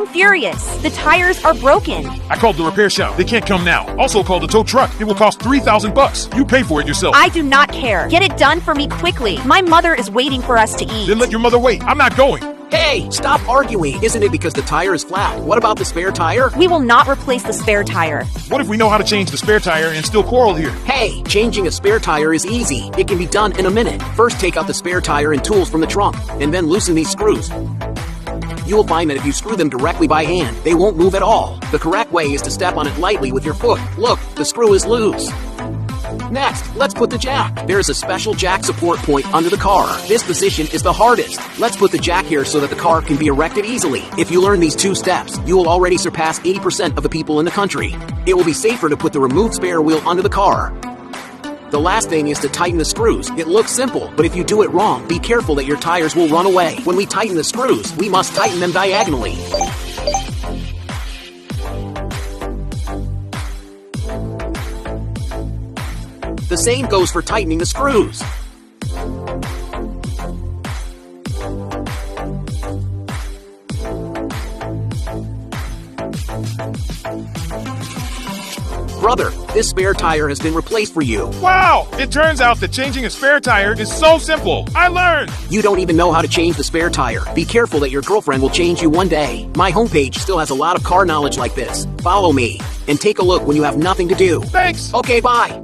I'm furious. The tires are broken. I called the repair shop. They can't come now. Also called the tow truck. It will cost $3,000. You pay for it yourself. I do not care. Get it done for me quickly. My mother is waiting for us to eat. Then let your mother wait. I'm not going. Hey, stop arguing. Isn't it because the tire is flat? What about the spare tire? We will not replace the spare tire. What if we know how to change the spare tire and still quarrel here? Hey, changing a spare tire is easy. It can be done in a minute. First, take out the spare tire and tools from the trunk, and then loosen these screws. You will find that if you screw them directly by hand, they won't move at all. The correct way is to step on it lightly with your foot. Look, the screw is loose. Next, let's put the jack. There is a special jack support point under the car. This position is the hardest. Let's put the jack here so that the car can be erected easily. If you learn these 2 steps, you will already surpass 80% of the people in the country. It will be safer to put the removed spare wheel under the car. The last thing is to tighten the screws. It looks simple, but if you do it wrong, be careful that your tires will run away. When we tighten the screws, we must tighten them diagonally. The same goes for tightening the screws. Brother, this spare tire has been replaced for you. Wow! It turns out that changing a spare tire is so simple. I learned! You don't even know how to change the spare tire. Be careful that your girlfriend will change you one day. My homepage still has a lot of car knowledge like this. Follow me and take a look when you have nothing to do. Thanks! Okay, bye!